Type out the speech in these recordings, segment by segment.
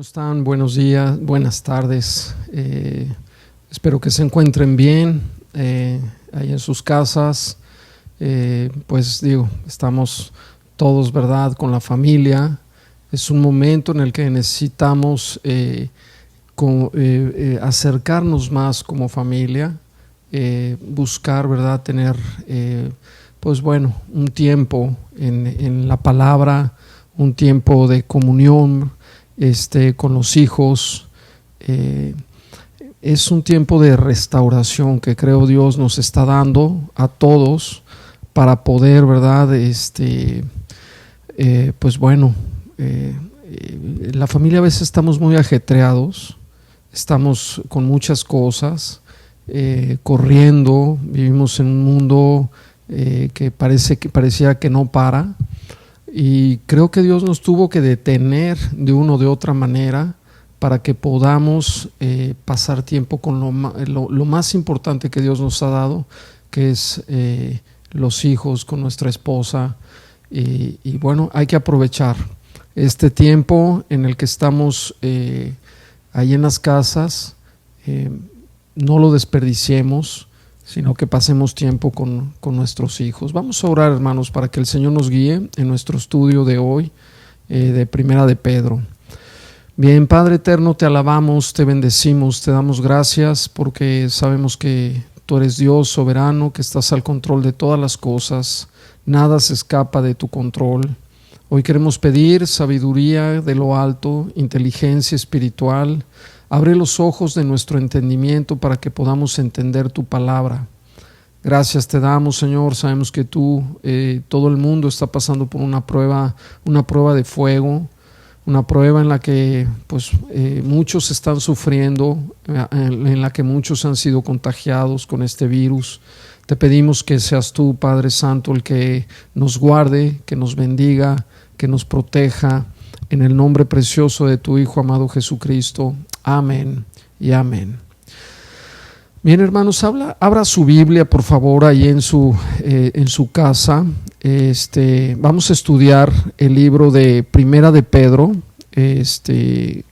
están? Buenos días, buenas tardes. Espero que se encuentren bien ahí en sus casas. Estamos todos, ¿verdad?, con la familia. Es un momento en el que necesitamos acercarnos más como familia, buscar, ¿verdad?, tener un tiempo en la palabra, un tiempo de comunión con los hijos. Es un tiempo de restauración que creo Dios nos está dando a todos para poder, ¿verdad? La familia a veces estamos muy ajetreados, estamos con muchas cosas, corriendo, vivimos en un mundo que parecía que no para. Y creo que Dios nos tuvo que detener de una o de otra manera para que podamos pasar tiempo con lo más importante que Dios nos ha dado, que es los hijos, con nuestra esposa. Y hay que aprovechar este tiempo en el que estamos ahí en las casas. No lo desperdiciemos, sino que pasemos tiempo con nuestros hijos. Vamos a orar, hermanos, para que el Señor nos guíe en nuestro estudio de hoy, de Primera de Pedro. Bien, Padre eterno, te alabamos, te bendecimos, te damos gracias porque sabemos que tú eres Dios soberano, que estás al control de todas las cosas, nada se escapa de tu control. Hoy queremos pedir sabiduría de lo alto, inteligencia espiritual. Abre los ojos de nuestro entendimiento para que podamos entender tu palabra. Gracias te damos, Señor. Sabemos que tú, todo el mundo está pasando por una prueba de fuego, una prueba en la que muchos están sufriendo, en la que muchos han sido contagiados con este virus. Te pedimos que seas tú, Padre Santo, el que nos guarde, que nos bendiga, que nos proteja, en el nombre precioso de tu Hijo amado Jesucristo. Amén y amén. Bien, hermanos, abra su Biblia, por favor, ahí en su casa. Vamos a estudiar el libro de Primera de Pedro,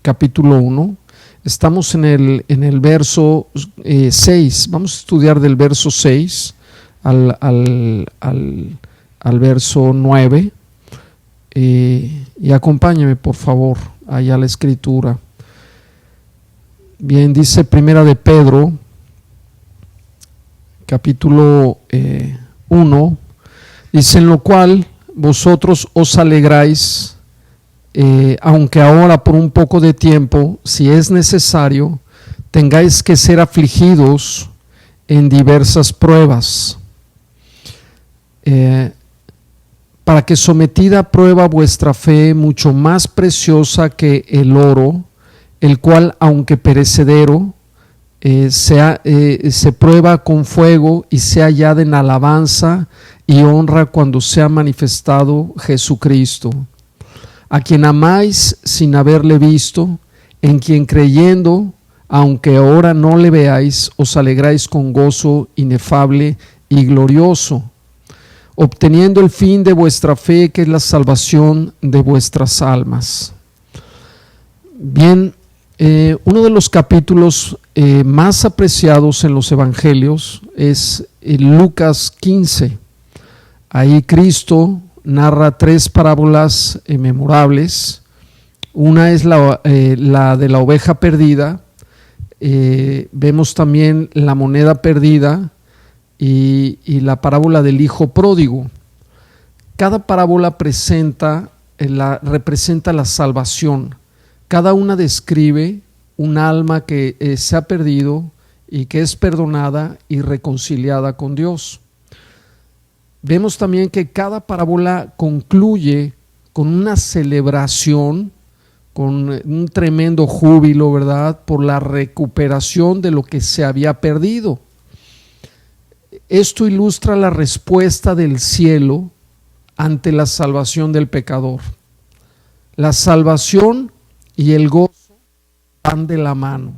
capítulo 1. Estamos en el verso 6. Vamos a estudiar del verso 6 al verso 9. Y acompáñeme, por favor, allá a la escritura. Bien, dice Primera de Pedro, capítulo 1, dice: en lo cual vosotros os alegráis, aunque ahora por un poco de tiempo, si es necesario, tengáis que ser afligidos en diversas pruebas, para que sometida a prueba vuestra fe, mucho más preciosa que el oro, el cual, aunque perecedero, se prueba con fuego y sea hallada en alabanza y honra cuando sea manifestado Jesucristo, a quien amáis sin haberle visto, en quien creyendo, aunque ahora no le veáis, os alegráis con gozo inefable y glorioso, obteniendo el fin de vuestra fe, que es la salvación de vuestras almas. Bien, uno de los capítulos más apreciados en los evangelios es Lucas 15. Ahí Cristo narra 3 parábolas memorables. Una es la de la oveja perdida. Vemos también la moneda perdida y la parábola del hijo pródigo. Cada parábola representa la salvación. Cada una describe un alma que se ha perdido y que es perdonada y reconciliada con Dios. Vemos también que cada parábola concluye con una celebración, con un tremendo júbilo, ¿verdad?, por la recuperación de lo que se había perdido. Esto ilustra la respuesta del cielo ante la salvación del pecador. La salvación y el gozo van de la mano.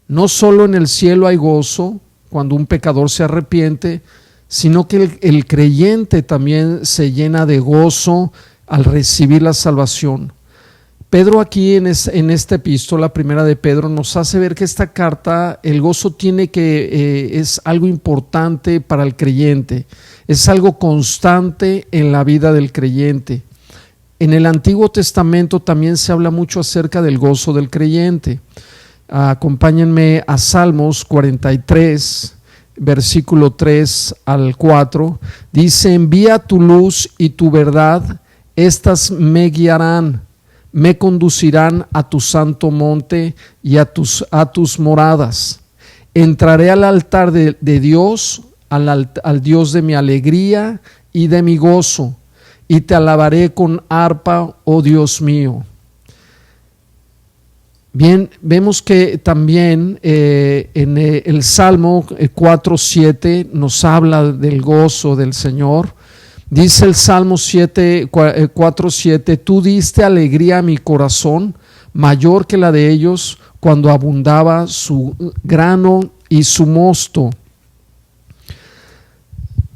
No solo en el cielo hay gozo cuando un pecador se arrepiente, sino que el creyente también se llena de gozo al recibir la salvación. Pedro aquí en esta epístola, primera de Pedro, nos hace ver que esta carta, el gozo es algo importante para el creyente, es algo constante en la vida del creyente. En el Antiguo Testamento también se habla mucho acerca del gozo del creyente. Acompáñenme a Salmos 43, versículo 3 al 4. Dice: envía tu luz y tu verdad, estas me guiarán, me conducirán a tu santo monte y a tus moradas. Entraré al altar de Dios, al Dios de mi alegría y de mi gozo, y te alabaré con arpa, oh Dios mío. Bien, vemos que también en el Salmo 4:7 nos habla del gozo del Señor. Dice el Salmo 4:7: tú diste alegría a mi corazón, mayor que la de ellos, cuando abundaba su grano y su mosto.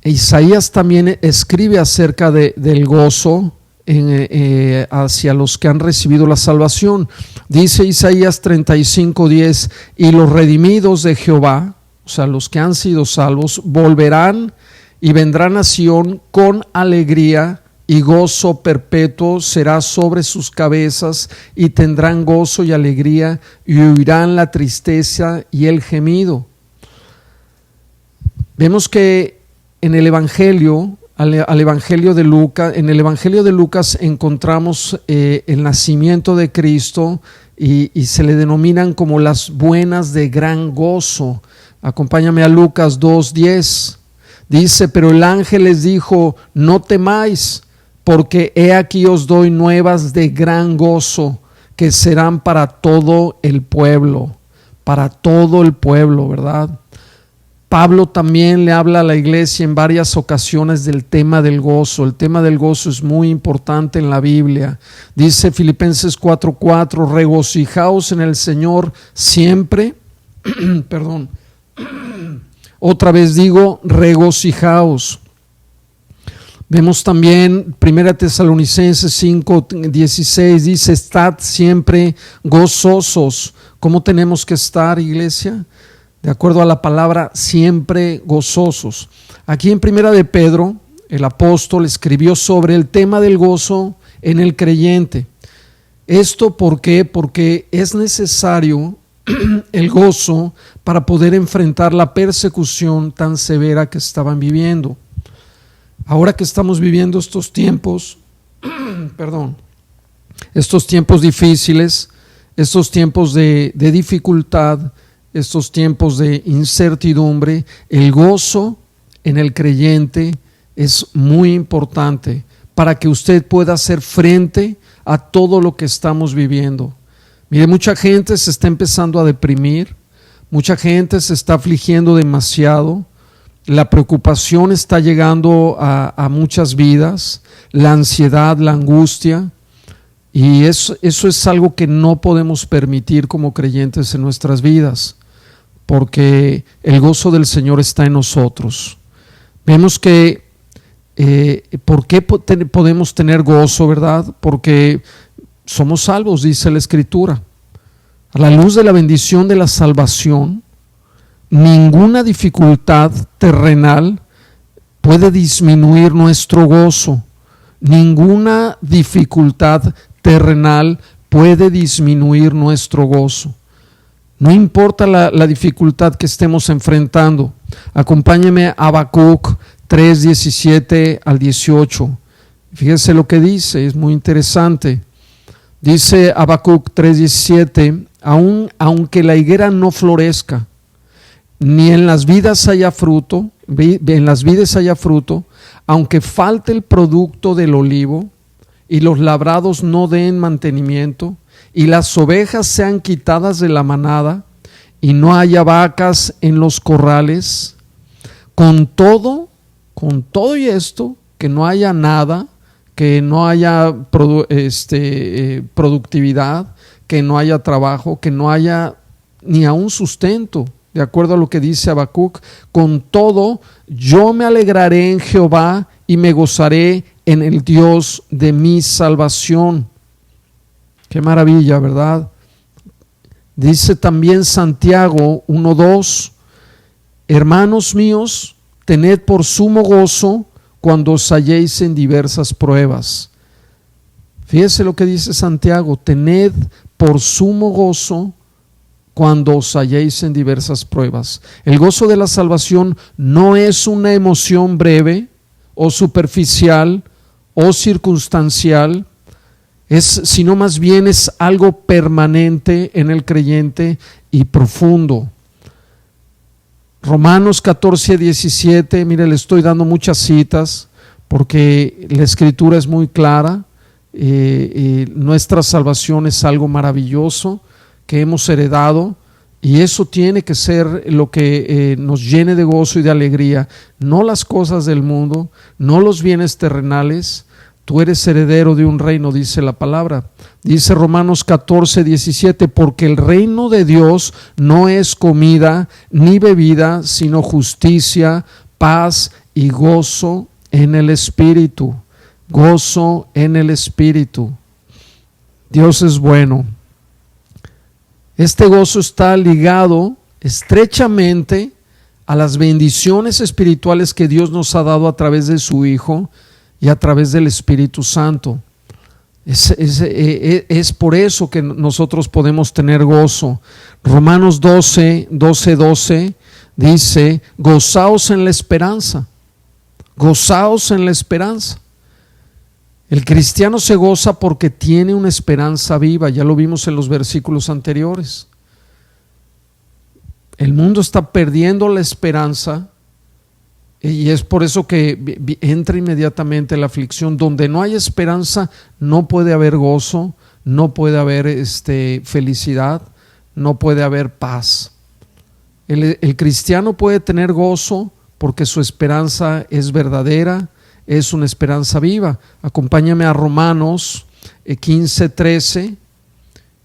Isaías también escribe acerca del gozo hacia los que han recibido la salvación. Dice Isaías 35:10: y los redimidos de Jehová, o sea, los que han sido salvos, volverán y vendrán a Sión con alegría, y gozo perpetuo será sobre sus cabezas, y tendrán gozo y alegría, y huirán la tristeza y el gemido. Vemos que en el Evangelio, al Evangelio de Lucas, en el Evangelio de Lucas encontramos el nacimiento de Cristo y se le denominan como las buenas de gran gozo. Acompáñame a Lucas 2:10. Dice: pero el ángel les dijo: no temáis, porque he aquí os doy nuevas de gran gozo, que serán para todo el pueblo, ¿verdad? Pablo también le habla a la iglesia en varias ocasiones del tema del gozo. El tema del gozo es muy importante en la Biblia. Dice Filipenses 4:4: regocijaos en el Señor siempre. Perdón. Otra vez digo, regocijaos. Vemos también 1 Tesalonicenses 5:16, dice: estad siempre gozosos. ¿Cómo tenemos que estar, iglesia? De acuerdo a la palabra, siempre gozosos. Aquí en 1 de Pedro, el apóstol escribió sobre el tema del gozo en el creyente. ¿Esto por qué? Porque es necesario el gozo para poder enfrentar la persecución tan severa que estaban viviendo. Ahora que estamos viviendo estos tiempos, estos tiempos difíciles, estos tiempos de dificultad, estos tiempos de incertidumbre, el gozo en el creyente es muy importante para que usted pueda hacer frente a todo lo que estamos viviendo. Mire, mucha gente se está empezando a deprimir, mucha gente se está afligiendo demasiado, la preocupación está llegando a muchas vidas, la ansiedad, la angustia, y eso es algo que no podemos permitir como creyentes en nuestras vidas, porque el gozo del Señor está en nosotros. Vemos que ¿por qué podemos tener gozo, verdad? Porque somos salvos, dice la Escritura. A la luz de la bendición de la salvación, ninguna dificultad terrenal puede disminuir nuestro gozo. Ninguna dificultad terrenal puede disminuir nuestro gozo. No importa la dificultad que estemos enfrentando. Acompáñeme a Habacuc 3:17 al 18. Fíjese lo que dice, es muy interesante. Dice Habacuc 3:17: aunque la higuera no florezca, ni en las vides haya fruto, aunque falte el producto del olivo, y los labrados no den mantenimiento, y las ovejas sean quitadas de la manada, y no haya vacas en los corrales, con todo y esto, que no haya nada, que no haya productividad, que no haya trabajo, que no haya ni aún sustento, de acuerdo a lo que dice Habacuc, con todo yo me alegraré en Jehová y me gozaré en el Dios de mi salvación. Qué maravilla, ¿verdad? Dice también Santiago 1:2: hermanos míos, tened por sumo gozo cuando os halléis en diversas pruebas. Fíjese lo que dice Santiago: tened por sumo gozo cuando os halléis en diversas pruebas. El gozo de la salvación no es una emoción breve o superficial o circunstancial, sino más bien es algo permanente en el creyente y profundo. Romanos 14:17, mire, le estoy dando muchas citas porque la escritura es muy clara. Nuestra salvación es algo maravilloso que hemos heredado, y eso tiene que ser lo que nos llene de gozo y de alegría, no las cosas del mundo, no los bienes terrenales. Tú eres heredero de un reino, dice la palabra. Dice Romanos 14:17, porque el reino de Dios no es comida ni bebida, sino justicia, paz y gozo en el Espíritu. Gozo en el Espíritu. Dios es bueno. Este gozo está ligado estrechamente a las bendiciones espirituales que Dios nos ha dado a través de su Hijo y a través del Espíritu Santo. Es por eso que nosotros podemos tener gozo. Romanos 12:12 dice: gozaos en la esperanza. Gozaos en la esperanza. El cristiano se goza porque tiene una esperanza viva, ya lo vimos en los versículos anteriores. El mundo está perdiendo la esperanza y es por eso que entra inmediatamente la aflicción. Donde no hay esperanza no puede haber gozo, no puede haber felicidad, no puede haber paz. El cristiano puede tener gozo porque su esperanza es verdadera, es una esperanza viva. Acompáñame a Romanos 15:13.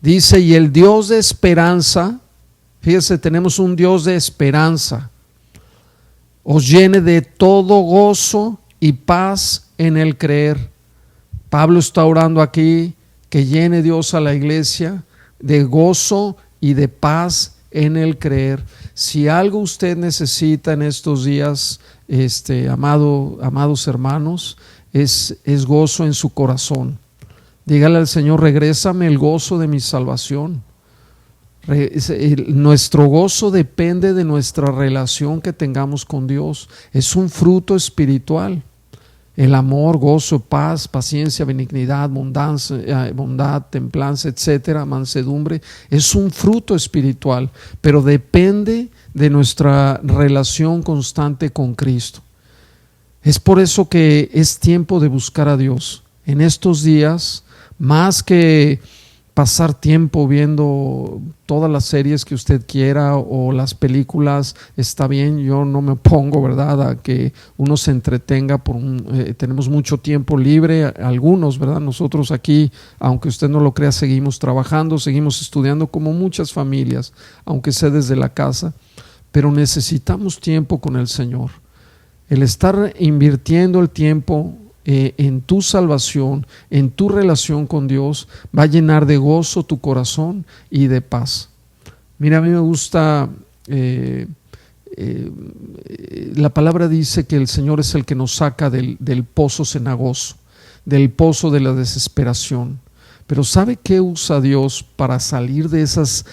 Dice: y el Dios de esperanza, fíjese, tenemos un Dios de esperanza, os llene de todo gozo y paz en el creer. Pablo está orando aquí que llene Dios a la iglesia de gozo y de paz en el creer. Si algo usted necesita en estos días, amados hermanos, es gozo en su corazón. Dígale al Señor: regrésame el gozo de mi salvación. Nuestro gozo depende de nuestra relación que tengamos con Dios. Es un fruto espiritual. El amor, gozo, paz, paciencia, benignidad, bondad, templanza, etcétera, mansedumbre, es un fruto espiritual, pero depende de nuestra relación constante con Cristo. Es por eso que es tiempo de buscar a Dios. En estos días, más que pasar tiempo viendo todas las series que usted quiera o las películas, está bien, yo no me opongo, ¿verdad?, a que uno se entretenga tenemos mucho tiempo libre, algunos, ¿verdad? Nosotros aquí, aunque usted no lo crea, seguimos trabajando, seguimos estudiando como muchas familias, aunque sea desde la casa, pero necesitamos tiempo con el Señor. El estar invirtiendo el tiempo en tu salvación, en tu relación con Dios, va a llenar de gozo tu corazón y de paz. Mira, a mí me gusta, la palabra dice que el Señor es el que nos saca del pozo cenagoso, del pozo de la desesperación. Pero ¿sabe qué usa Dios para salir de esas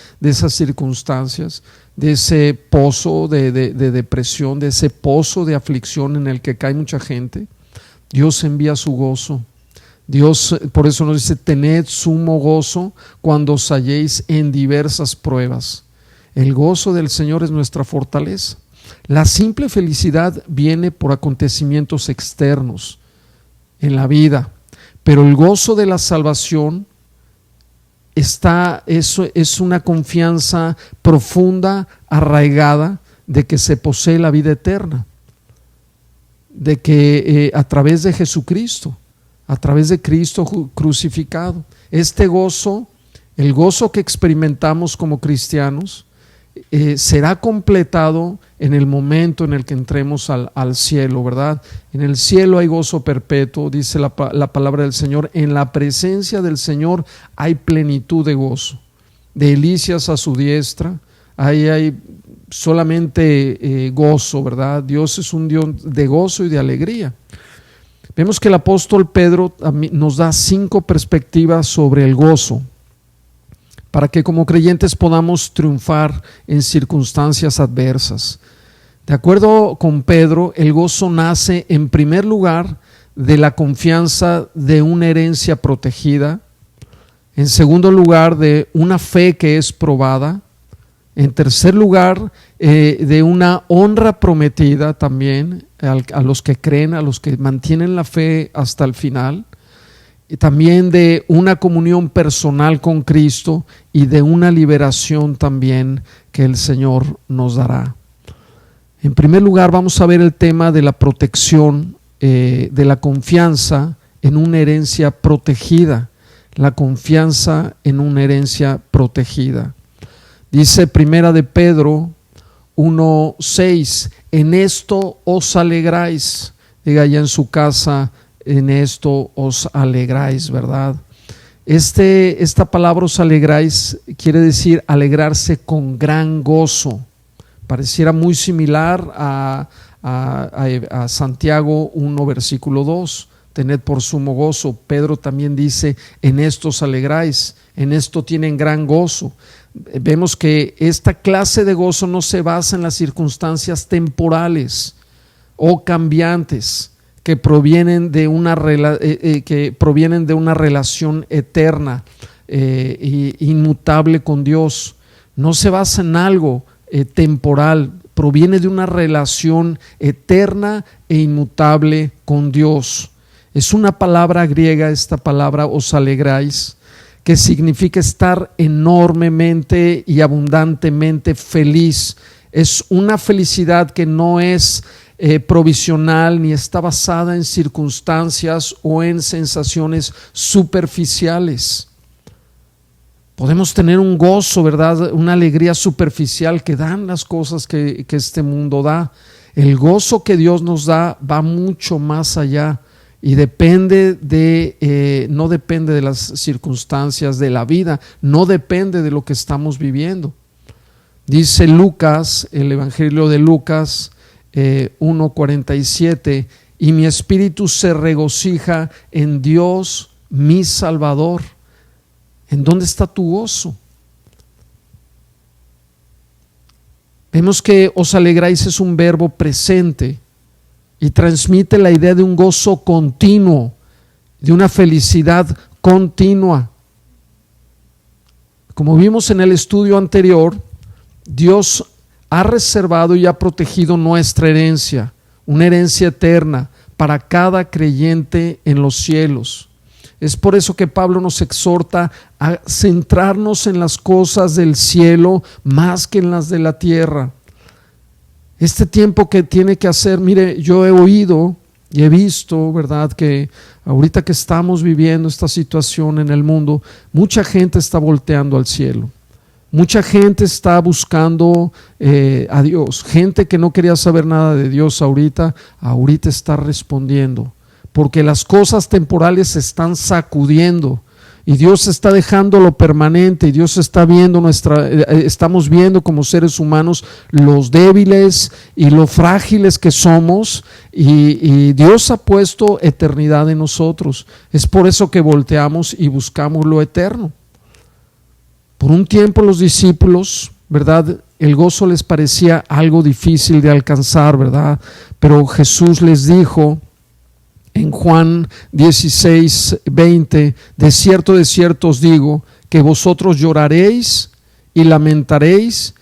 circunstancias? De ese pozo de depresión, de ese pozo de aflicción en el que cae mucha gente. Dios envía su gozo. Dios, por eso nos dice: tened sumo gozo cuando os halléis en diversas pruebas. El gozo del Señor es nuestra fortaleza. La simple felicidad viene por acontecimientos externos en la vida, pero el gozo de la salvación es una confianza profunda, arraigada, de que se posee la vida eterna, de que a través de Jesucristo, a través de Cristo crucificado, este gozo, el gozo que experimentamos como cristianos, será completado en el momento en el que entremos al cielo, ¿verdad? En el cielo hay gozo perpetuo, dice la palabra del Señor. En la presencia del Señor hay plenitud de gozo, delicias a su diestra. Ahí hay solamente gozo, ¿verdad? Dios es un Dios de gozo y de alegría. Vemos que el apóstol Pedro nos da 5 perspectivas sobre el gozo, para que como creyentes podamos triunfar en circunstancias adversas. De acuerdo con Pedro, el gozo nace en primer lugar de la confianza de una herencia protegida, en segundo lugar de una fe que es probada, en tercer lugar de una honra prometida también a los que creen, a los que mantienen la fe hasta el final, y también de una comunión personal con Cristo y de una liberación también que el Señor nos dará. En primer lugar, vamos a ver el tema de la protección, de la confianza en una herencia protegida. La confianza en una herencia protegida. Dice Primera de Pedro 1:6, en esto os alegráis. Diga allá en su casa, en esto os alegráis, ¿verdad? Esta palabra os alegráis quiere decir alegrarse con gran gozo. Pareciera muy similar a Santiago 1 versículo 2, tened por sumo gozo. Pedro también dice, en esto os alegráis, en esto tienen gran gozo. Vemos que esta clase de gozo no se basa en las circunstancias temporales o cambiantes que provienen de una relación eterna e inmutable con Dios. No se basa en algo temporal, proviene de una relación eterna e inmutable con Dios. Es una palabra griega, esta palabra os alegráis, que significa estar enormemente y abundantemente feliz. Es una felicidad que no es provisional ni está basada en circunstancias o en sensaciones superficiales. Podemos tener un gozo, ¿verdad? Una alegría superficial que dan las cosas que este mundo da. El gozo que Dios nos da va mucho más allá y no depende de las circunstancias de la vida, no depende de lo que estamos viviendo. Dice Lucas, el Evangelio de Lucas 1:47, y mi espíritu se regocija en Dios mi Salvador. ¿En dónde está tu gozo? Vemos que os alegráis es un verbo presente y transmite la idea de un gozo continuo, de una felicidad continua. Como vimos en el estudio anterior, Dios ha reservado y ha protegido nuestra herencia, una herencia eterna para cada creyente en los cielos. Es por eso que Pablo nos exhorta a centrarnos en las cosas del cielo más que en las de la tierra. Este tiempo que tiene que hacer, mire, yo he oído y he visto, ¿verdad?, que ahorita que estamos viviendo esta situación en el mundo, mucha gente está volteando al cielo. Mucha gente está buscando a Dios. Gente que no quería saber nada de Dios ahorita está respondiendo. Porque las cosas temporales se están sacudiendo y Dios está dejando lo permanente y Dios está viendo estamos viendo como seres humanos los débiles y lo frágiles que somos y Dios ha puesto eternidad en nosotros. Es por eso que volteamos y buscamos lo eterno. Por un tiempo los discípulos, ¿verdad?, el gozo les parecía algo difícil de alcanzar, ¿verdad? Pero Jesús les dijo en Juan 16:20, de cierto os digo, que vosotros lloraréis y lamentaréis,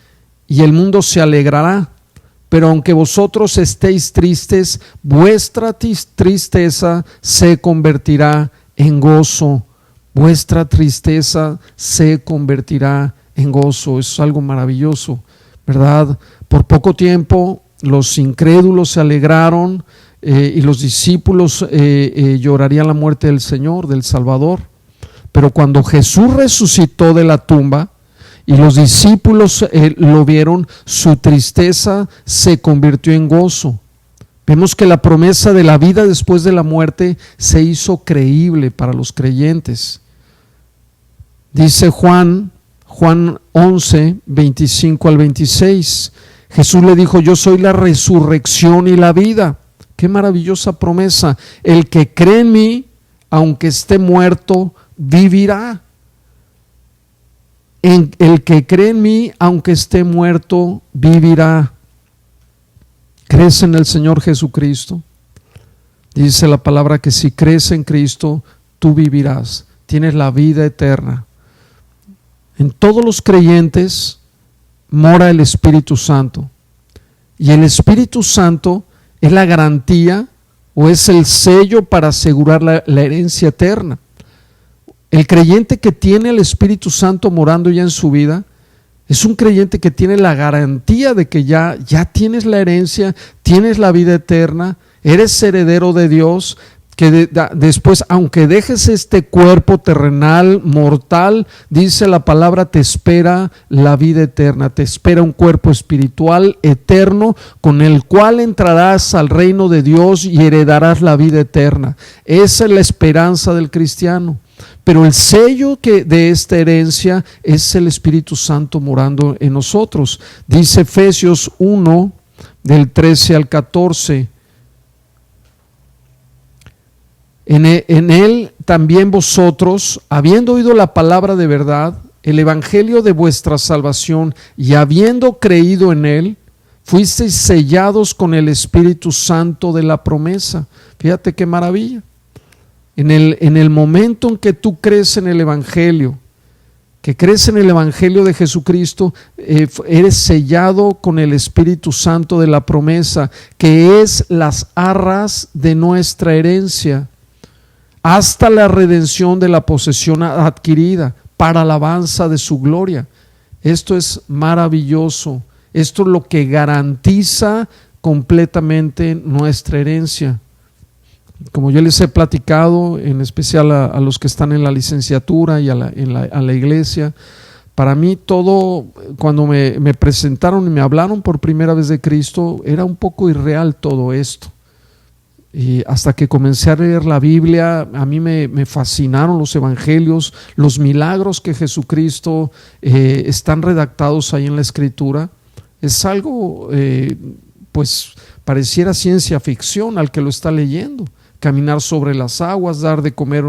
y el mundo se alegrará. Pero aunque vosotros estéis tristes, vuestra tristeza se convertirá en gozo. Vuestra tristeza se convertirá en gozo. Eso es algo maravilloso, ¿verdad? Por poco tiempo los incrédulos se alegraron y los discípulos llorarían la muerte del Señor, del Salvador. Pero cuando Jesús resucitó de la tumba y los discípulos lo vieron, su tristeza se convirtió en gozo. Vemos que la promesa de la vida después de la muerte se hizo creíble para los creyentes. Dice Juan 11, 25 al 26. Jesús le dijo: yo soy la resurrección y la vida. Qué maravillosa promesa. El que cree en mí, aunque esté muerto, vivirá. El que cree en mí, aunque esté muerto, vivirá. ¿Crees en el Señor Jesucristo? Dice la palabra que si crees en Cristo, tú vivirás. Tienes la vida eterna. En todos los creyentes mora el Espíritu Santo. Y el Espíritu Santo es la garantía o es el sello para asegurar la herencia eterna. El creyente que tiene el Espíritu Santo morando ya en su vida es un creyente que tiene la garantía de que ya tienes la herencia, tienes la vida eterna, eres heredero de Dios, que después, aunque dejes este cuerpo terrenal, mortal, dice la palabra, te espera la vida eterna, te espera un cuerpo espiritual eterno con el cual entrarás al reino de Dios y heredarás la vida eterna. Esa es la esperanza del cristiano. Pero el sello de esta herencia es el Espíritu Santo morando en nosotros. Dice Efesios 1, del 13 al 14. En él también vosotros, habiendo oído la palabra de verdad, el evangelio de vuestra salvación, y habiendo creído en él, fuisteis sellados con el Espíritu Santo de la promesa. Fíjate qué maravilla. En el momento en que tú crees en el evangelio, que crees en el evangelio de Jesucristo, eres sellado con el Espíritu Santo de la promesa, que es las arras de nuestra herencia, hasta la redención de la posesión adquirida, para alabanza de su gloria. Esto es maravilloso. Esto es lo que garantiza completamente nuestra herencia. Como yo les he platicado, en especial a los que están en la licenciatura y a la iglesia, para mí todo, cuando me presentaron y me hablaron por primera vez de Cristo, era un poco irreal todo esto. Y hasta que comencé a leer la Biblia, a mí me fascinaron los evangelios, los milagros que Jesucristo están redactados ahí en la Escritura. Es algo, pues pareciera ciencia ficción al que lo está leyendo. Caminar sobre las aguas, dar de comer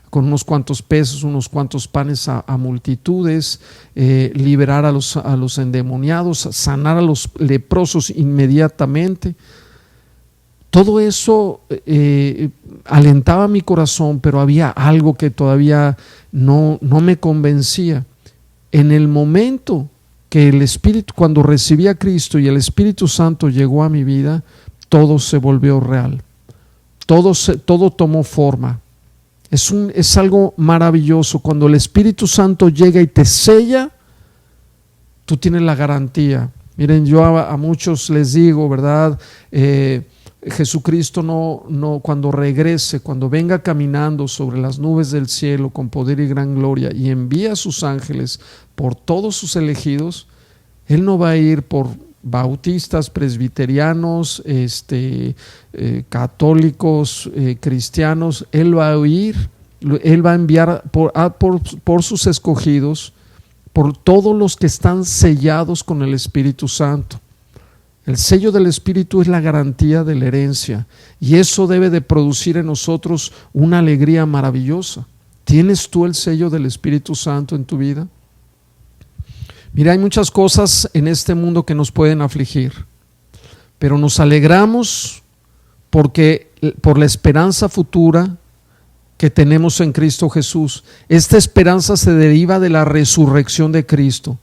con unos cuantos peces, unos cuantos panes a multitudes, liberar a los endemoniados, sanar a los leprosos inmediatamente. Todo eso alentaba mi corazón, pero había algo que todavía no me convencía. En el momento que el Espíritu, cuando recibí a Cristo y el Espíritu Santo llegó a mi vida, todo se volvió real. Todo tomó forma. Es algo maravilloso. Cuando el Espíritu Santo llega y te sella, tú tienes la garantía. Miren, yo a muchos les digo, ¿verdad? Jesucristo no cuando regrese, cuando venga caminando sobre las nubes del cielo con poder y gran gloria y envía a sus ángeles por todos sus elegidos, Él no va a ir por bautistas, presbiterianos, católicos, cristianos. Él va a ir, Él va a enviar por sus escogidos, por todos los que están sellados con el Espíritu Santo. El sello del Espíritu es la garantía de la herencia, y eso debe de producir en nosotros una alegría maravillosa. ¿Tienes tú el sello del Espíritu Santo en tu vida? Mira, hay muchas cosas en este mundo que nos pueden afligir, pero nos alegramos por la esperanza futura que tenemos en Cristo Jesús. Esta esperanza se deriva de la resurrección de Cristo.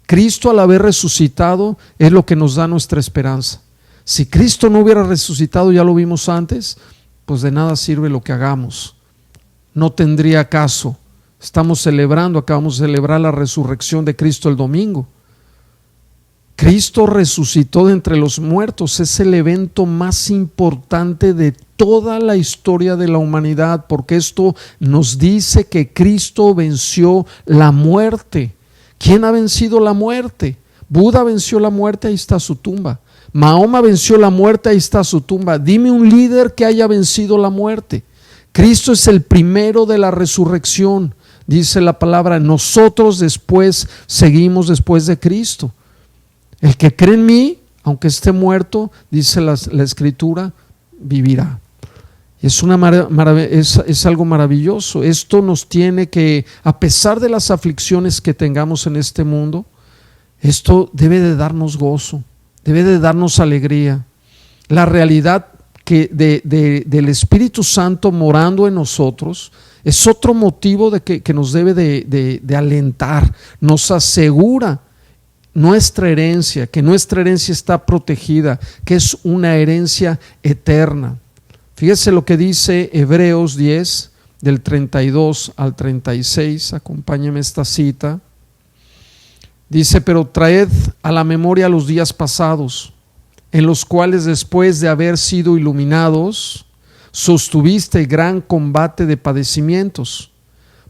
Cristo, al haber resucitado, es lo que nos da nuestra esperanza. Si Cristo no hubiera resucitado, ya lo vimos antes, pues de nada sirve lo que hagamos. No tendría caso. Acabamos de celebrar la resurrección de Cristo el domingo. Cristo resucitó de entre los muertos. Es el evento más importante de toda la historia de la humanidad, porque esto nos dice que Cristo venció la muerte, ¿Quién ha vencido la muerte? Buda venció la muerte, ahí está su tumba. Mahoma venció la muerte, ahí está su tumba. Dime un líder que haya vencido la muerte. Cristo es el primero de la resurrección. Dice la palabra, nosotros después seguimos después de Cristo. El que cree en mí, aunque esté muerto, dice la Escritura, vivirá. Es algo maravilloso. Esto nos tiene que, a pesar de las aflicciones que tengamos en este mundo, esto debe de darnos gozo, debe de darnos alegría. La realidad del Espíritu Santo morando en nosotros es otro motivo que nos debe de alentar. Nos asegura nuestra herencia, que nuestra herencia está protegida, que es una herencia eterna. Fíjese lo que dice Hebreos 10, del 32 al 36. Acompáñeme esta cita. Dice: pero traed a la memoria los días pasados, en los cuales después de haber sido iluminados, sostuviste gran combate de padecimientos.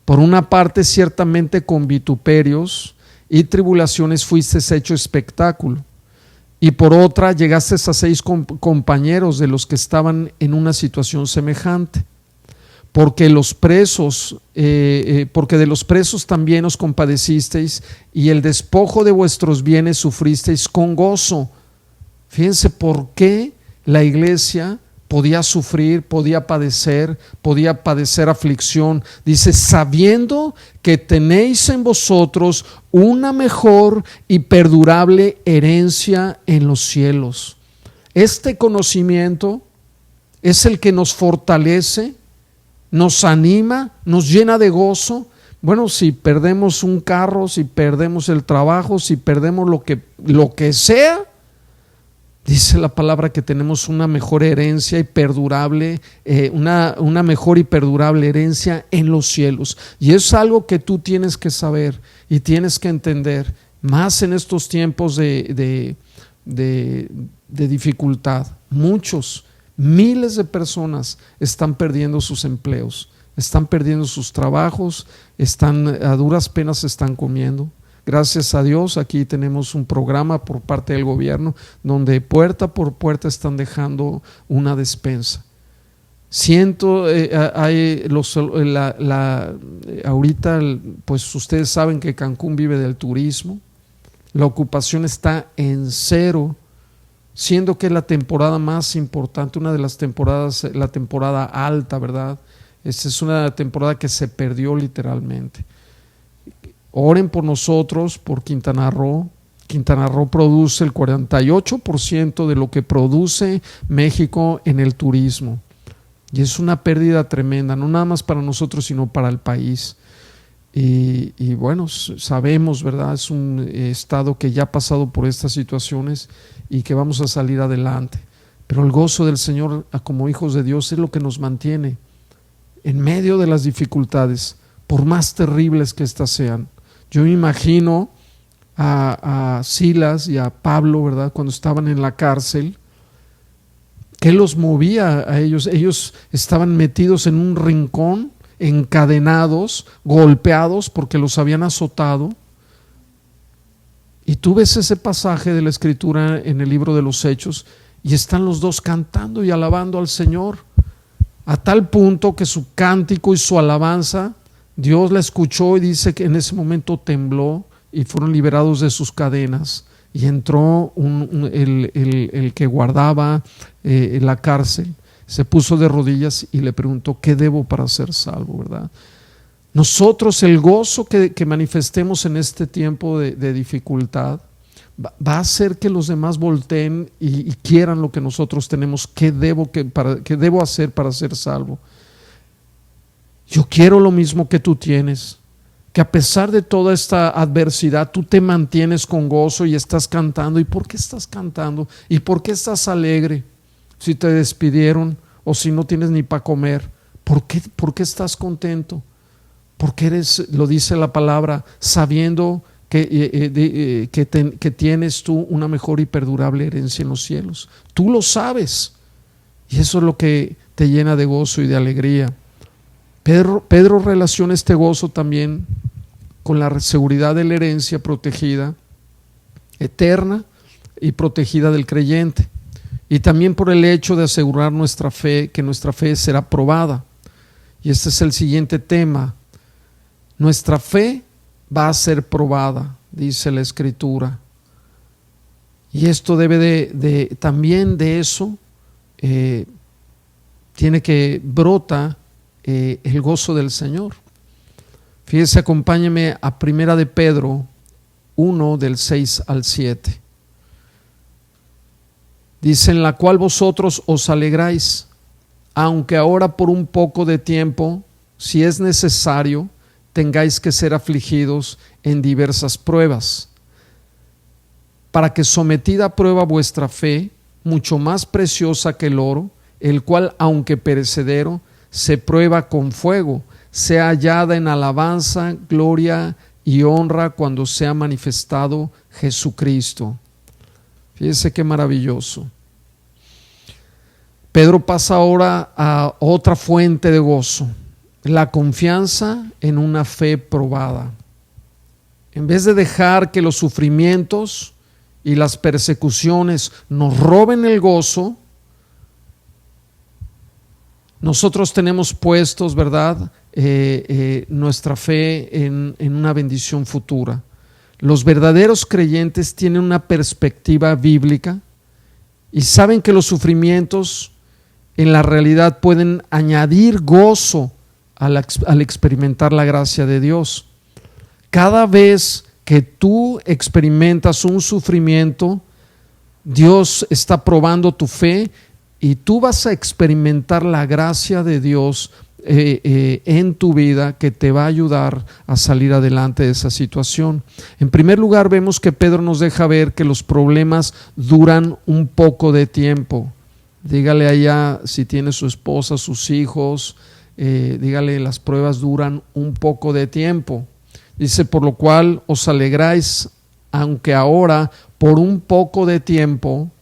Por una parte, ciertamente con vituperios y tribulaciones fuiste hecho espectáculo, y por otra llegaste a 6 compañeros de los que estaban en una situación semejante. Porque de los presos también os compadecisteis, y el despojo de vuestros bienes sufristeis con gozo. Fíjense por qué la iglesia podía sufrir, podía padecer aflicción. Dice: sabiendo que tenéis en vosotros una mejor y perdurable herencia en los cielos. Este conocimiento es el que nos fortalece, nos anima, nos llena de gozo. Bueno, si perdemos un carro, si perdemos el trabajo, si perdemos lo que sea, dice la palabra que tenemos una mejor herencia y perdurable, una mejor y perdurable herencia en los cielos. Y es algo que tú tienes que saber y tienes que entender, más en estos tiempos de dificultad. Miles de personas están perdiendo sus empleos, están perdiendo sus trabajos, a duras penas están comiendo. Gracias a Dios, aquí tenemos un programa por parte del gobierno donde puerta por puerta están dejando una despensa. Ahorita, pues ustedes saben que Cancún vive del turismo, la ocupación está en 0, siendo que es la temporada más importante, una de las temporadas, la temporada alta, ¿verdad? Esta es una temporada que se perdió literalmente. Oren por nosotros, por Quintana Roo. Quintana Roo produce el 48% de lo que produce México en el turismo. Y es una pérdida tremenda, no nada más para nosotros, sino para el país. Y bueno, sabemos, ¿verdad? Es un estado que ya ha pasado por estas situaciones y que vamos a salir adelante. Pero el gozo del Señor, como hijos de Dios, es lo que nos mantiene en medio de las dificultades, por más terribles que éstas sean. Yo me imagino a Silas y a Pablo, ¿verdad? Cuando estaban en la cárcel, ¿qué los movía a ellos? Ellos estaban metidos en un rincón, encadenados, golpeados porque los habían azotado. Y tú ves ese pasaje de la Escritura en el libro de los Hechos y están los dos cantando y alabando al Señor, a tal punto que su cántico y su alabanza Dios la escuchó, y dice que en ese momento tembló y fueron liberados de sus cadenas, y entró el que guardaba la cárcel, se puso de rodillas y le preguntó: ¿qué debo para ser salvo? ¿Verdad? Nosotros, el gozo que manifestemos en este tiempo de dificultad va a hacer que los demás volteen y quieran lo que nosotros tenemos. ¿Qué debo hacer para ser salvo? Yo quiero lo mismo que tú tienes, que a pesar de toda esta adversidad tú te mantienes con gozo y estás cantando. ¿Y por qué estás cantando? ¿Y por qué estás alegre? Si te despidieron o si no tienes ni para comer, ¿por qué estás contento? Porque lo dice la palabra, sabiendo que tienes tú una mejor y perdurable herencia en los cielos. Tú lo sabes, y eso es lo que te llena de gozo y de alegría. Pedro relaciona este gozo también con la seguridad de la herencia protegida, eterna y protegida del creyente, y también por el hecho de asegurar nuestra fe, que nuestra fe será probada. Y este es el siguiente tema: nuestra fe va a ser probada, dice la Escritura. Y esto debe también de eso tiene que brota el gozo del Señor. Fíjese, acompáñeme a 1 de Pedro 1 del 6 al 7. Dice: en la cual vosotros os alegráis, aunque ahora por un poco de tiempo, si es necesario, tengáis que ser afligidos en diversas pruebas, para que sometida a prueba vuestra fe, mucho más preciosa que el oro, el cual aunque perecedero, se prueba con fuego, sea hallada en alabanza, gloria y honra cuando sea manifestado Jesucristo. Fíjese qué maravilloso. Pedro pasa ahora a otra fuente de gozo, la confianza en una fe probada. En vez de dejar que los sufrimientos y las persecuciones nos roben el gozo, nosotros tenemos puestos, ¿verdad?, nuestra fe en una bendición futura. Los verdaderos creyentes tienen una perspectiva bíblica y saben que los sufrimientos en la realidad pueden añadir gozo al experimentar la gracia de Dios. Cada vez que tú experimentas un sufrimiento, Dios está probando tu fe y tú vas a experimentar la gracia de Dios en tu vida, que te va a ayudar a salir adelante de esa situación. En primer lugar, vemos que Pedro nos deja ver que los problemas duran un poco de tiempo. Dígale allá, si tiene su esposa, sus hijos, dígale, las pruebas duran un poco de tiempo. Dice: por lo cual os alegráis, aunque ahora por un poco de tiempo,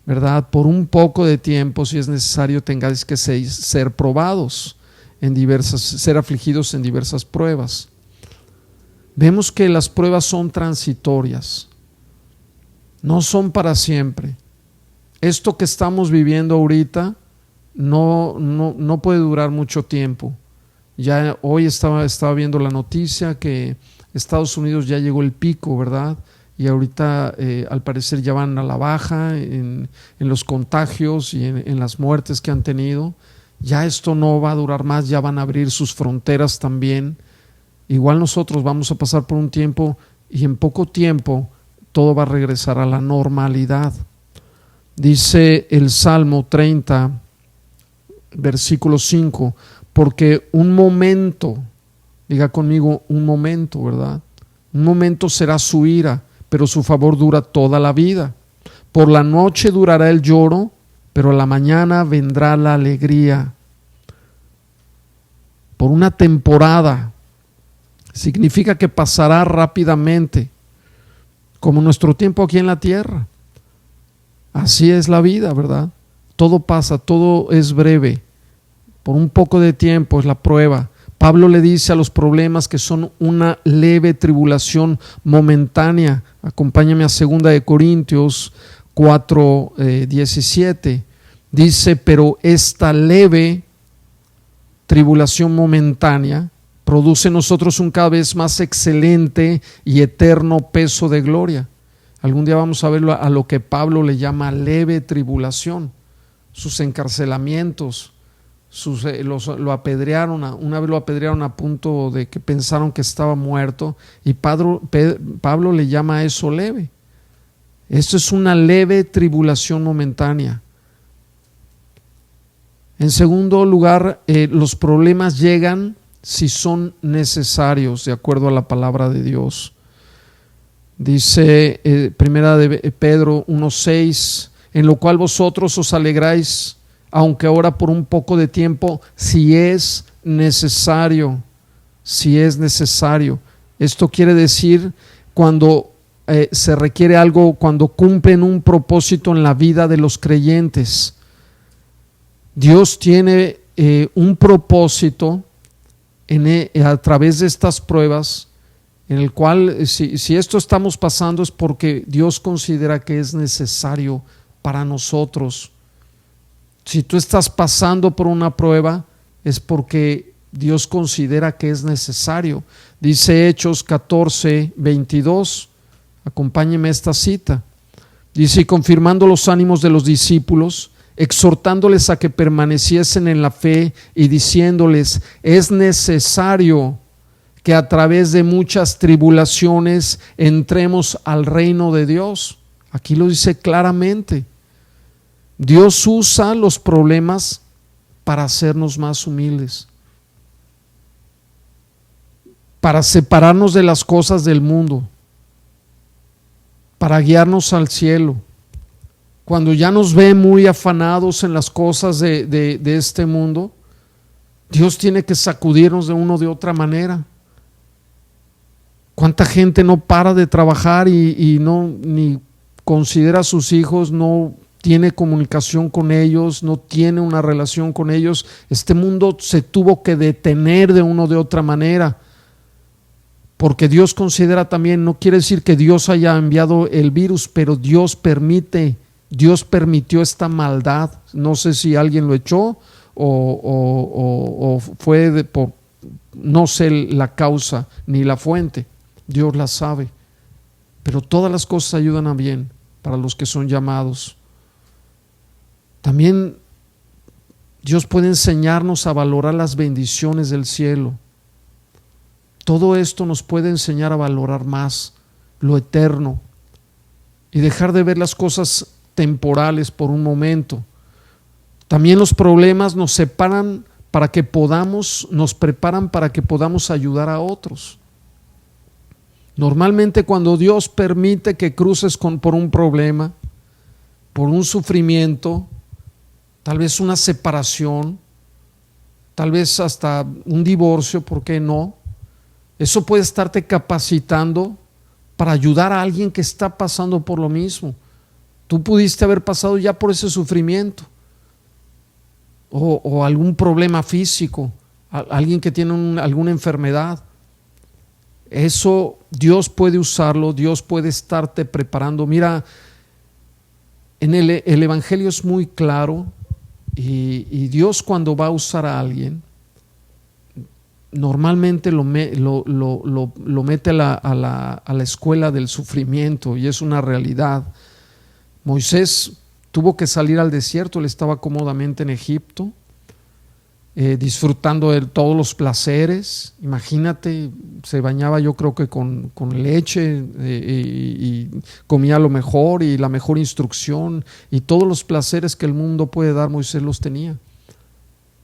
¿verdad?, por un poco de tiempo, si es necesario, tengáis que ser probados ser afligidos en diversas pruebas. Vemos que las pruebas son transitorias, no son para siempre. Esto que estamos viviendo ahorita no puede durar mucho tiempo. Ya hoy estaba viendo la noticia que Estados Unidos ya llegó el pico, ¿verdad? Y ahorita al parecer ya van a la baja en los contagios y en las muertes que han tenido. Ya esto no va a durar más, ya van a abrir sus fronteras también. Igual nosotros vamos a pasar por un tiempo y en poco tiempo todo va a regresar a la normalidad. Dice el Salmo 30, versículo 5, porque un momento, diga conmigo, un momento, ¿verdad? Un momento será su ira, pero su favor dura toda la vida. Por la noche durará el lloro, pero a la mañana vendrá la alegría. Por una temporada significa que pasará rápidamente, como nuestro tiempo aquí en la tierra. Así es la vida, ¿verdad? Todo pasa, todo es breve. Por un poco de tiempo es la prueba. Pablo le dice a los problemas que son una leve tribulación momentánea. Acompáñame a 2 de Corintios 4:17. Dice: pero esta leve tribulación momentánea produce en nosotros un cada vez más excelente y eterno peso de gloria. Algún día vamos a verlo, a lo que Pablo le llama leve tribulación. Sus encarcelamientos, lo apedrearon, una vez lo apedrearon a punto de que pensaron que estaba muerto, y Pablo le llama a eso leve. Esto es una leve tribulación momentánea. En segundo lugar, los problemas llegan si son necesarios, de acuerdo a la palabra de Dios. Dice 1 de Pedro 1:6, en lo cual vosotros os alegráis, aunque ahora por un poco de tiempo, si es necesario. Si es necesario. Esto quiere decir cuando se requiere algo, cuando cumplen un propósito en la vida de los creyentes. Dios tiene un propósito a través de estas pruebas, en el cual si esto estamos pasando es porque Dios considera que es necesario para nosotros. Si tú estás pasando por una prueba, es porque Dios considera que es necesario. Dice Hechos 14:22, acompáñeme a esta cita. Dice: y confirmando los ánimos de los discípulos, exhortándoles a que permaneciesen en la fe y diciéndoles: es necesario que a través de muchas tribulaciones entremos al reino de Dios. Aquí lo dice claramente. Dios usa los problemas para hacernos más humildes, para separarnos de las cosas del mundo, para guiarnos al cielo. Cuando ya nos ve muy afanados en las cosas de este mundo, Dios tiene que sacudirnos de una o de otra manera. ¿Cuánta gente no para de trabajar y no ni considera a sus hijos, no tiene comunicación con ellos, no tiene una relación con ellos? Este mundo se tuvo que detener de una o de otra manera, porque Dios considera también, no quiere decir que Dios haya enviado el virus, pero Dios permitió esta maldad. No sé si alguien lo echó o fue no sé la causa ni la fuente, Dios la sabe, pero todas las cosas ayudan a bien para los que son llamados. También Dios puede enseñarnos a valorar las bendiciones del cielo. Todo esto nos puede enseñar a valorar más lo eterno y dejar de ver las cosas temporales por un momento. También los problemas nos preparan para que podamos ayudar a otros. Normalmente cuando Dios permite que cruces por un problema, por un sufrimiento, tal vez una separación, tal vez hasta un divorcio, ¿por qué no? Eso puede estarte capacitando para ayudar a alguien que está pasando por lo mismo. Tú pudiste haber pasado ya por ese sufrimiento o algún problema físico, alguien que tiene alguna enfermedad. Eso Dios puede usarlo, Dios puede estarte preparando. Mira, el Evangelio es muy claro y Dios, cuando va a usar a alguien, normalmente lo mete a la escuela del sufrimiento, y es una realidad. Moisés tuvo que salir al desierto, él estaba cómodamente en Egipto, disfrutando de todos los placeres. Imagínate, se bañaba yo creo que con leche y comía lo mejor y la mejor instrucción, y todos los placeres que el mundo puede dar, Moisés los tenía.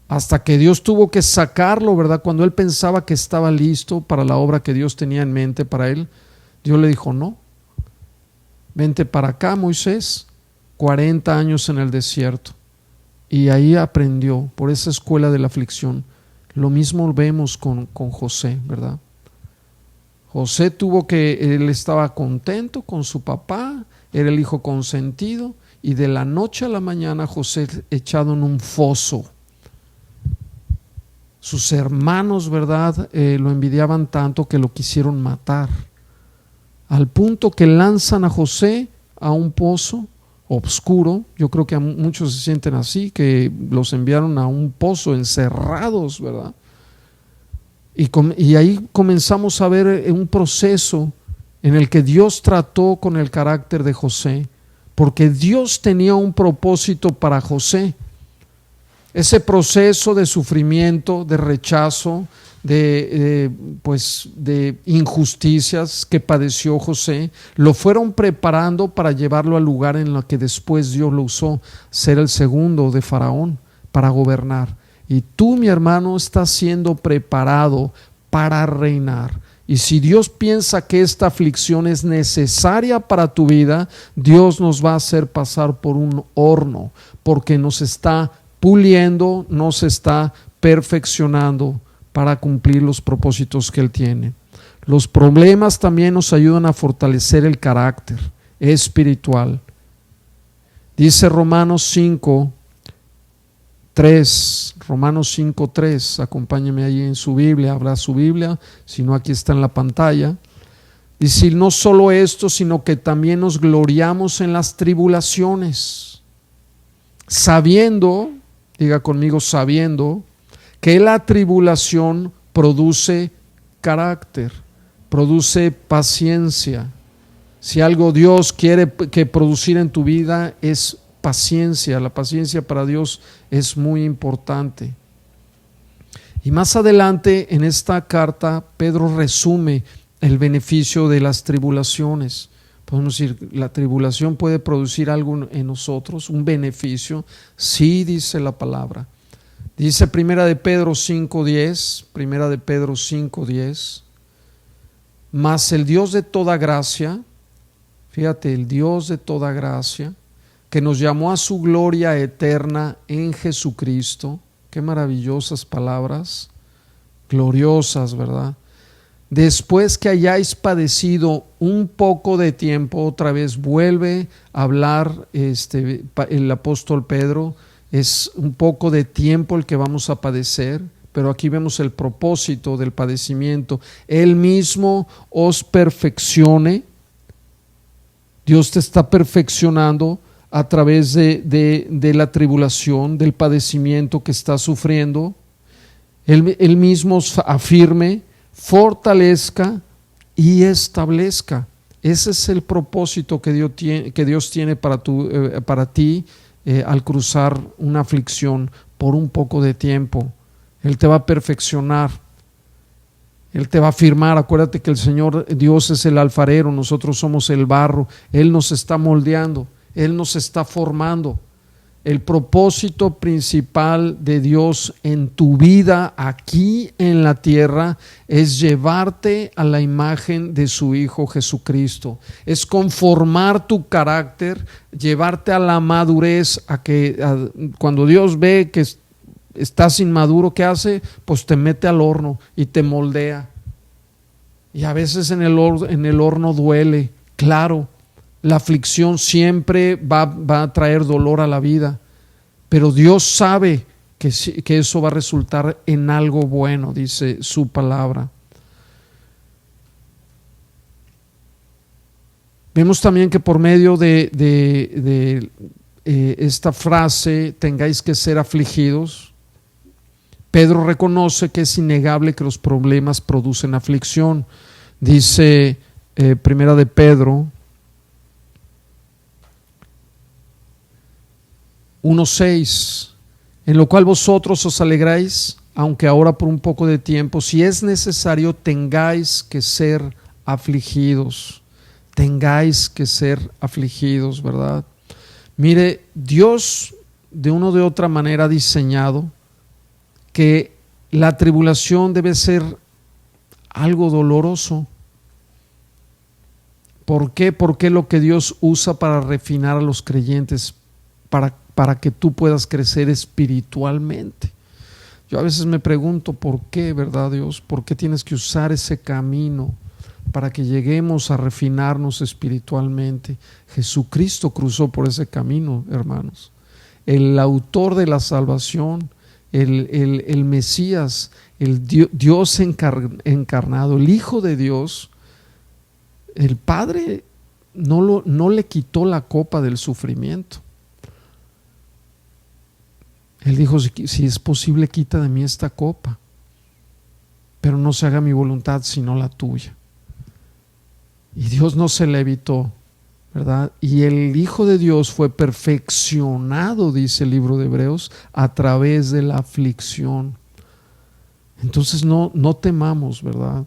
Hasta que Dios tuvo que sacarlo, ¿verdad? Cuando él pensaba que estaba listo para la obra que Dios tenía en mente para él, Dios le dijo: no, vente para acá, Moisés. 40 años en el desierto, y ahí aprendió por esa escuela de la aflicción. Lo mismo vemos con José, ¿verdad? José él estaba contento con su papá, era el hijo consentido, y de la noche a la mañana José echado en un foso. Sus hermanos, ¿verdad?, lo envidiaban tanto que lo quisieron matar, al punto que lanzan a José a un pozo oscuro. Yo creo que muchos se sienten así, que los enviaron a un pozo encerrados, ¿verdad? Y ahí comenzamos a ver un proceso en el que Dios trató con el carácter de José, porque Dios tenía un propósito para José. Ese proceso de sufrimiento, de rechazo, de injusticias que padeció José, lo fueron preparando para llevarlo al lugar en el que después Dios lo usó, ser el segundo de Faraón para gobernar. Y tú, mi hermano, estás siendo preparado para reinar. Y si Dios piensa que esta aflicción es necesaria para tu vida, Dios nos va a hacer pasar por un horno, porque nos está puliendo, nos está perfeccionando para cumplir los propósitos que Él tiene. Los problemas también nos ayudan a fortalecer el carácter espiritual. Dice Romanos 5:3, acompáñeme ahí en su Biblia, abra su Biblia, si no aquí está en la pantalla. Y si no solo esto, sino que también nos gloriamos en las tribulaciones, sabiendo, diga conmigo, sabiendo que la tribulación produce carácter, produce paciencia. Si algo Dios quiere que producir en tu vida es paciencia. La paciencia para Dios es muy importante. Y más adelante en esta carta Pedro resume el beneficio de las tribulaciones. Podemos decir, ¿la tribulación puede producir algo en nosotros? ¿Un beneficio? Sí, dice la palabra. Dice Primera de Pedro 5:10, Primera de Pedro 5:10, mas el Dios de toda gracia, fíjate, el Dios de toda gracia, que nos llamó a su gloria eterna en Jesucristo. Qué maravillosas palabras, gloriosas, ¿verdad? Después que hayáis padecido un poco de tiempo, otra vez vuelve a hablar el apóstol Pedro, es un poco de tiempo el que vamos a padecer, pero aquí vemos el propósito del padecimiento. Él mismo os perfeccione. Dios te está perfeccionando a través de la tribulación, del padecimiento que estás sufriendo. Él mismo os afirme, fortalezca y establezca. Ese es el propósito que Dios tiene para ti al cruzar una aflicción por un poco de tiempo. Él te va a perfeccionar, Él te va a afirmar. Acuérdate que el Señor Dios es el alfarero, nosotros somos el barro. Él nos está moldeando, Él nos está formando. El propósito principal de Dios en tu vida aquí en la tierra es llevarte a la imagen de su Hijo Jesucristo. Es conformar tu carácter, llevarte a la madurez, cuando Dios ve que estás inmaduro, ¿qué hace? Pues te mete al horno y te moldea. Y a veces en el horno duele, claro. La aflicción siempre va a traer dolor a la vida, pero Dios sabe que eso va a resultar en algo bueno, dice su palabra. Vemos también que por medio de esta frase, tengáis que ser afligidos, Pedro reconoce que es innegable que los problemas producen aflicción. Dice Primera de Pedro 1:6, en lo cual vosotros os alegráis, aunque ahora por un poco de tiempo, si es necesario, tengáis que ser afligidos. Tengáis que ser afligidos, ¿verdad? Mire, Dios de una o de otra manera ha diseñado que la tribulación debe ser algo doloroso. ¿Por qué? Porque lo que Dios usa para refinar a los creyentes, para que tú puedas crecer espiritualmente. Yo a veces me pregunto por qué, ¿verdad, Dios? ¿Por qué tienes que usar ese camino para que lleguemos a refinarnos espiritualmente? Jesucristo cruzó por ese camino, hermanos. El autor de la salvación, el Mesías, el Dios encarnado, el Hijo de Dios, el Padre no le quitó la copa del sufrimiento. Él dijo, si es posible, quita de mí esta copa, pero no se haga mi voluntad sino la tuya. Y Dios no se la evitó, ¿verdad? Y el Hijo de Dios fue perfeccionado, dice el libro de Hebreos, a través de la aflicción. Entonces no temamos, ¿verdad?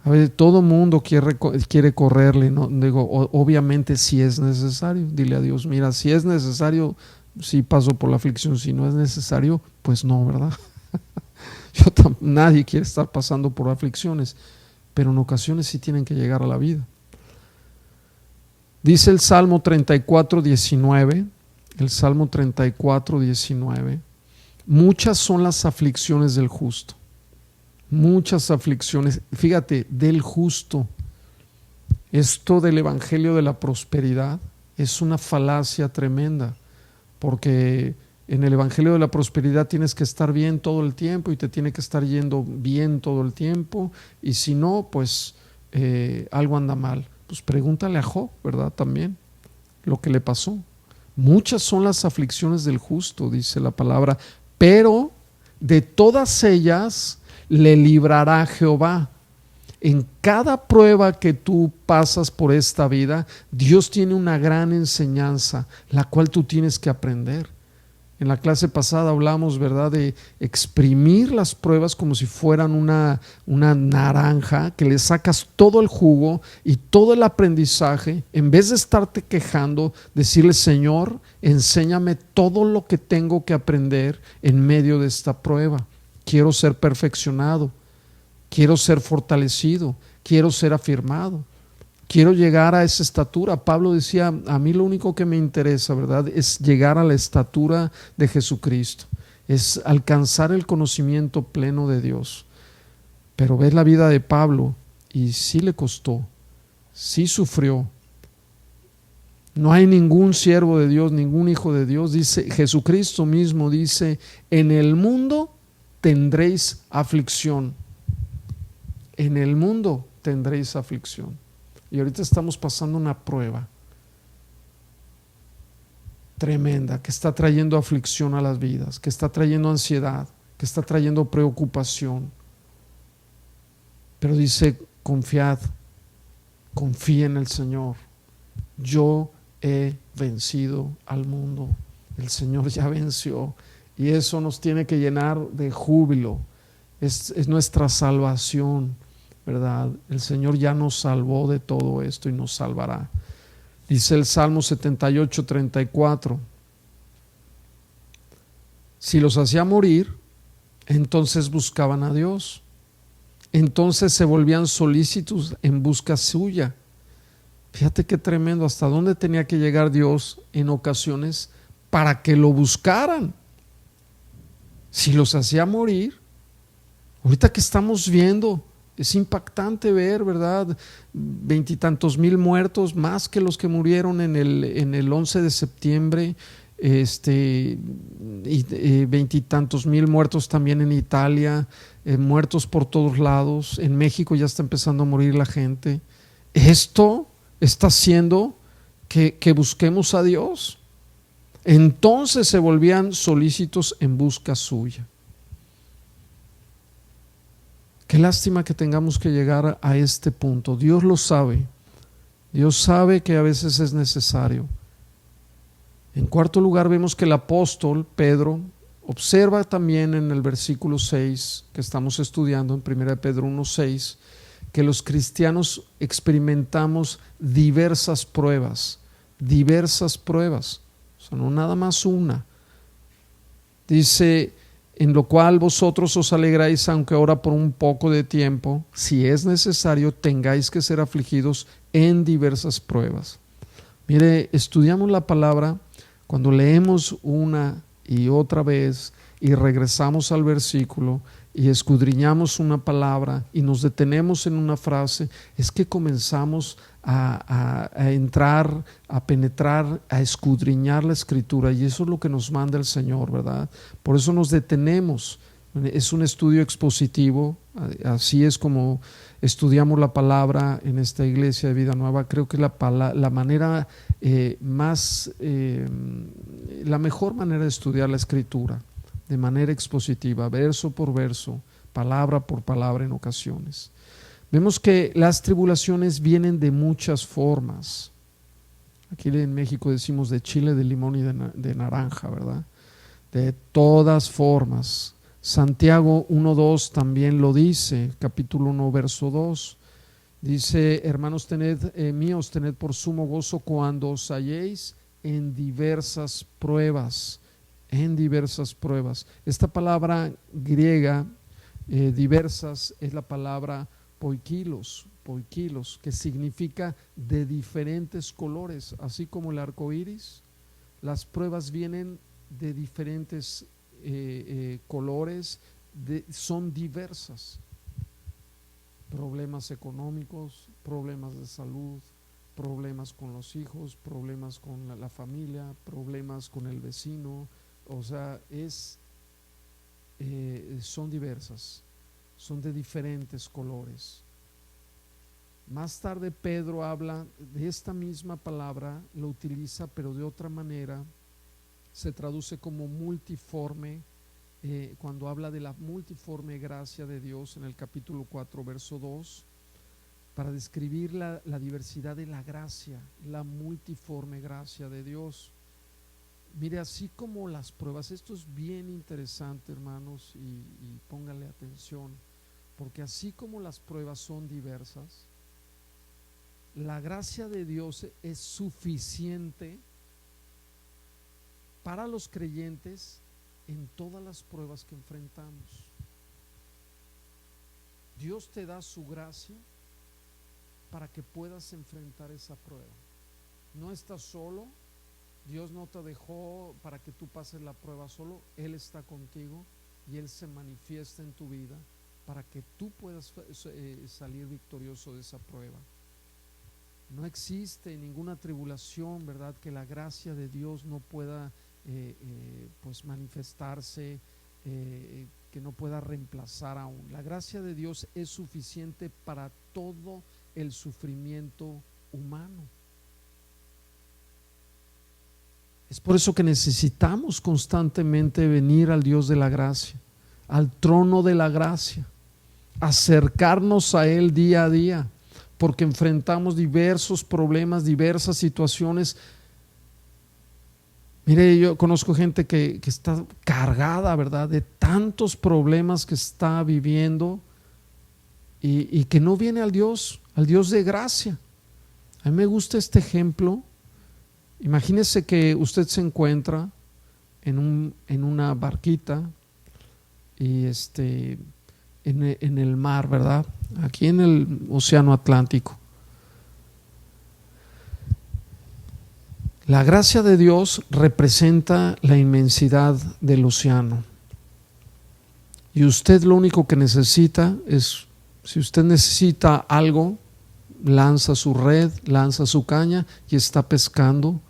A ver, todo mundo quiere correrle, ¿no? Digo, obviamente si es necesario, dile a Dios, mira, si es necesario, sí paso por la aflicción. Si no es necesario, pues no, ¿verdad? Nadie quiere estar pasando por aflicciones, pero en ocasiones sí tienen que llegar a la vida. Dice el Salmo 34:19, el Salmo 34:19, muchas son las aflicciones del justo, muchas aflicciones, fíjate, del justo. Esto del evangelio de la prosperidad es una falacia tremenda, porque en el evangelio de la prosperidad tienes que estar bien todo el tiempo y te tiene que estar yendo bien todo el tiempo, y si no, pues algo anda mal. Pues pregúntale a Job, ¿verdad? También lo que le pasó. Muchas son las aflicciones del justo, dice la palabra, pero de todas ellas le librará Jehová. En cada prueba que tú pasas por esta vida, Dios tiene una gran enseñanza, la cual tú tienes que aprender. En la clase pasada hablamos, ¿verdad?, de exprimir las pruebas como si fueran una naranja, que le sacas todo el jugo y todo el aprendizaje. En vez de estarte quejando, decirle: Señor, enséñame todo lo que tengo que aprender en medio de esta prueba. Quiero ser perfeccionado, quiero ser fortalecido, quiero ser afirmado. Quiero llegar a esa estatura. Pablo decía: a mí lo único que me interesa, ¿verdad?, es llegar a la estatura de Jesucristo, es alcanzar el conocimiento pleno de Dios. Pero ves la vida de Pablo y sí le costó, sí sufrió. No hay ningún siervo de Dios, ningún hijo de Dios. Dice Jesucristo mismo, dice: en el mundo tendréis aflicción. En el mundo tendréis aflicción. Y ahorita estamos pasando una prueba tremenda que está trayendo aflicción a las vidas, que está trayendo ansiedad, que está trayendo preocupación. Pero dice: confiad, confía en el Señor. Yo he vencido al mundo. El Señor ya venció. Y eso nos tiene que llenar de júbilo. Es nuestra salvación, ¿verdad? El Señor ya nos salvó de todo esto y nos salvará. Dice el Salmo 78:34: si los hacía morir, entonces buscaban a Dios, entonces se volvían solícitos en busca suya. Fíjate qué tremendo, hasta dónde tenía que llegar Dios en ocasiones para que lo buscaran. Si los hacía morir, ahorita que estamos viendo, es impactante ver, ¿verdad? 20 y tantos mil muertos, más que los que murieron en el 11 de septiembre, y 20 y tantos mil muertos también en Italia, muertos por todos lados. En México ya está empezando a morir la gente. Esto está haciendo que busquemos a Dios. Entonces se volvían solícitos en busca suya. Qué lástima que tengamos que llegar a este punto. Dios lo sabe. Dios sabe que a veces es necesario. En cuarto lugar, vemos que el apóstol Pedro observa también en el versículo 6 que estamos estudiando, en 1 Pedro 1:6, que los cristianos experimentamos diversas pruebas. O sea, no nada más una. Dice: en lo cual vosotros os alegráis, aunque ahora por un poco de tiempo, si es necesario, tengáis que ser afligidos en diversas pruebas. Mire, estudiamos la palabra, cuando leemos una y otra vez y regresamos al versículo y escudriñamos una palabra y nos detenemos en una frase, es que comenzamos a entrar, a penetrar, a escudriñar la escritura, y eso es lo que nos manda el Señor, ¿verdad? Por eso nos detenemos. Es un estudio expositivo, así es como estudiamos la palabra en esta iglesia de Vida Nueva. Creo que la manera la mejor manera de estudiar la escritura, de manera expositiva, verso por verso, palabra por palabra en ocasiones. Vemos que las tribulaciones vienen de muchas formas. Aquí en México decimos de chile, de limón y de naranja, ¿verdad? De todas formas. Santiago 1:2 también lo dice, capítulo 1, verso 2. Dice: hermanos míos, tened por sumo gozo cuando os halléis en diversas pruebas. En diversas pruebas. Esta palabra griega, diversas, es la palabra poikilos, que significa de diferentes colores, así como el arco iris. Las pruebas vienen de diferentes colores, son diversas. Problemas económicos, problemas de salud, problemas con los hijos, problemas con la familia, problemas con el vecino. O sea, son diversas, son de diferentes colores. Más tarde Pedro habla de esta misma palabra, lo utiliza pero de otra manera, se traduce como multiforme, cuando habla de la multiforme gracia de Dios en el capítulo 4 verso 2, para describir la diversidad de la gracia, la multiforme gracia de Dios. Mire, así como las pruebas, esto es bien interesante, hermanos, y pónganle atención, porque así como las pruebas son diversas, la gracia de Dios es suficiente para los creyentes en todas las pruebas que enfrentamos. Dios te da su gracia para que puedas enfrentar esa prueba. No estás solo, Dios no te dejó para que tú pases la prueba solo, Él está contigo y Él se manifiesta en tu vida para que tú puedas salir victorioso de esa prueba. No existe ninguna tribulación, ¿verdad?, que la gracia de Dios no pueda pues manifestarse, que no pueda reemplazar aún. La gracia de Dios es suficiente para todo el sufrimiento humano. Es por eso que necesitamos constantemente venir al Dios de la gracia, al trono de la gracia, acercarnos a Él día a día, porque enfrentamos diversos problemas, diversas situaciones. Mire, yo conozco gente que está cargada, ¿verdad?, de tantos problemas que está viviendo y que no viene al Dios de gracia. A mí me gusta este ejemplo. Imagínese que usted se encuentra en una barquita y en el mar, ¿verdad?, aquí en el océano Atlántico. La gracia de Dios representa la inmensidad del océano. Y usted lo único que necesita es, si usted necesita algo, lanza su red, lanza su caña y está pescando.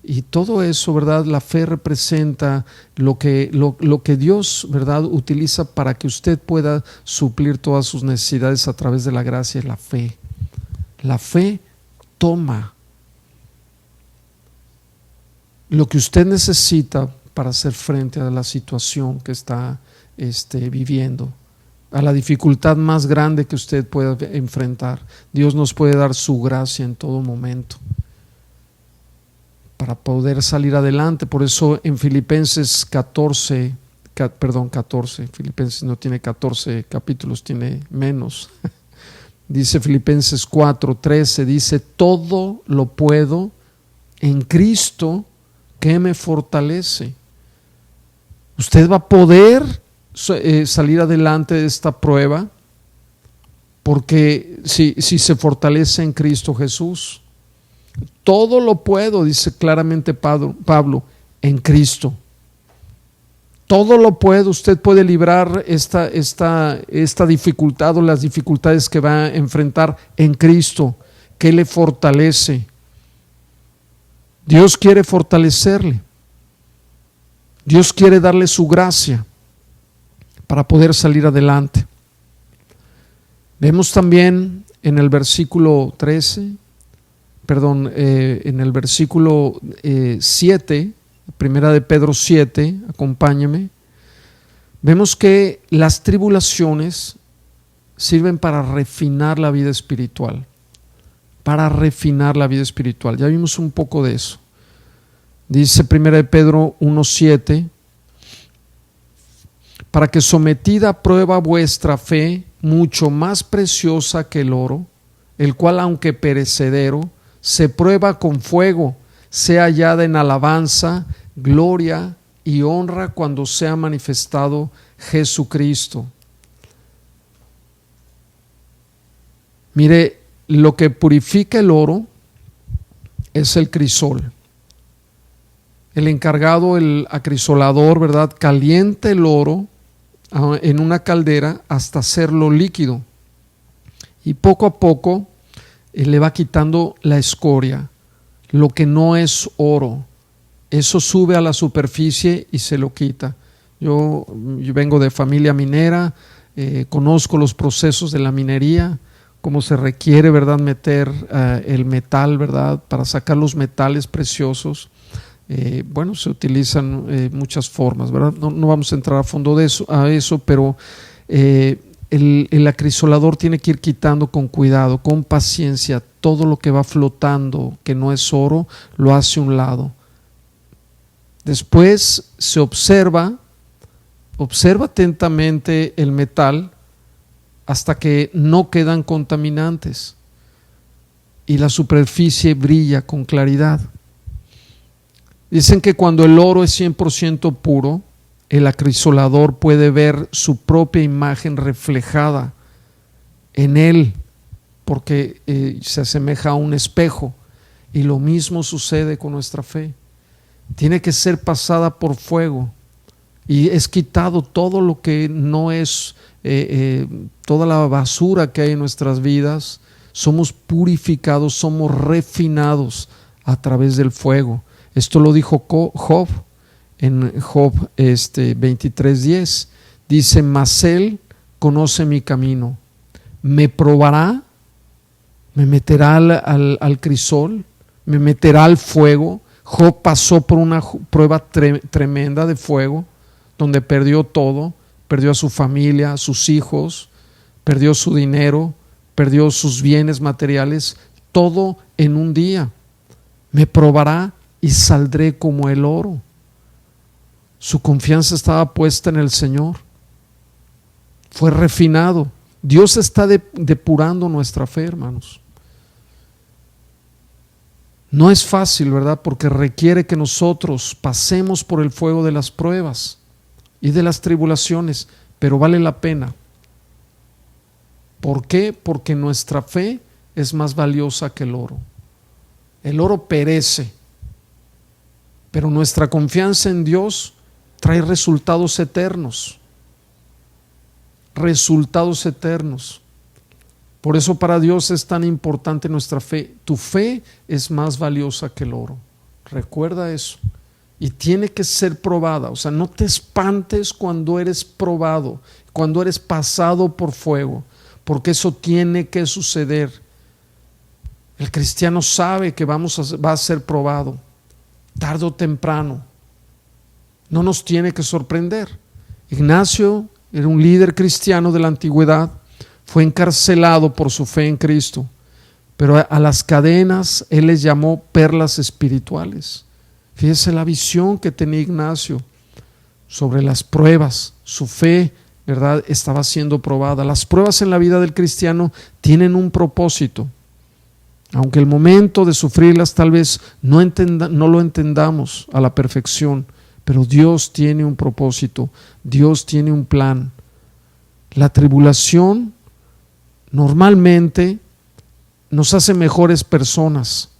Y todo eso, ¿verdad? La fe representa lo que Dios, ¿verdad?, utiliza para que usted pueda suplir todas sus necesidades a través de la gracia y la fe. La fe toma lo que usted necesita para hacer frente a la situación que está viviendo, a la dificultad más grande que usted pueda enfrentar. Dios nos puede dar su gracia en todo momento para poder salir adelante. Por eso en Filipenses 14, Filipenses no tiene 14 capítulos, tiene menos. Dice Filipenses 4:13, dice: todo lo puedo en Cristo que me fortalece. Usted va a poder salir adelante de esta prueba porque si se fortalece en Cristo Jesús. Todo lo puedo, dice claramente Pablo, en Cristo. Todo lo puedo. Usted puede librar esta dificultad o las dificultades que va a enfrentar en Cristo, que le fortalece. Dios quiere fortalecerle. Dios quiere darle su gracia para poder salir adelante. Vemos también en el versículo 7, primera de Pedro 7, acompáñame. Vemos que las tribulaciones sirven para refinar la vida espiritual. Ya vimos un poco de eso. Dice primera de Pedro 1:7, para que sometida a prueba vuestra fe, mucho más preciosa que el oro, el cual aunque perecedero, se prueba con fuego, sea hallada en alabanza, gloria y honra cuando sea manifestado Jesucristo. Mire, lo que purifica el oro es el crisol. El encargado, el acrisolador, ¿verdad?, calienta el oro en una caldera hasta hacerlo líquido. Y poco a poco le va quitando la escoria, lo que no es oro. Eso sube a la superficie y se lo quita. Yo vengo de familia minera, conozco los procesos de la minería, cómo se requiere, ¿verdad?, meter el metal, ¿verdad?, para sacar los metales preciosos. Bueno, se utilizan muchas formas, ¿verdad? No vamos a entrar a fondo a eso, pero el acrisolador tiene que ir quitando con cuidado, con paciencia, todo lo que va flotando, que no es oro, lo hace a un lado. Después se observa atentamente el metal hasta que no quedan contaminantes y la superficie brilla con claridad. Dicen que cuando el oro es 100% puro, el acrisolador puede ver su propia imagen reflejada en él, porque se asemeja a un espejo, y lo mismo sucede con nuestra fe. Tiene que ser pasada por fuego y es quitado todo lo que no es, toda la basura que hay en nuestras vidas. Somos purificados, somos refinados a través del fuego. Esto lo dijo Job en Job 23:10. Dice: mas él conoce mi camino, me probará, me meterá al crisol, me meterá al fuego. Job pasó por una prueba tremenda de fuego, donde perdió todo, perdió a su familia, a sus hijos, perdió su dinero, perdió sus bienes materiales, todo en un día. Me probará y saldré como el oro. Su confianza estaba puesta en el Señor. Fue refinado. Dios está depurando nuestra fe, hermanos. No es fácil, ¿verdad? Porque requiere que nosotros pasemos por el fuego de las pruebas y de las tribulaciones, pero vale la pena. ¿Por qué? Porque nuestra fe es más valiosa que el oro. El oro perece, pero nuestra confianza en Dios trae resultados eternos. Resultados eternos. Por eso para Dios es tan importante nuestra fe. Tu fe es más valiosa que el oro. Recuerda eso. Y tiene que ser probada. O sea, no te espantes cuando eres probado, cuando eres pasado por fuego, porque eso tiene que suceder. El cristiano sabe que va a ser probado, tarde o temprano. No nos tiene que sorprender. Ignacio era un líder cristiano de la antigüedad. Fue encarcelado por su fe en Cristo, pero a las cadenas él les llamó perlas espirituales. Fíjese la visión que tenía Ignacio sobre las pruebas. Su fe, ¿verdad?, estaba siendo probada. Las pruebas en la vida del cristiano tienen un propósito. Aunque el momento de sufrirlas tal vez no lo entendamos a la perfección, pero Dios tiene un propósito, Dios tiene un plan. La tribulación normalmente nos hace mejores personas.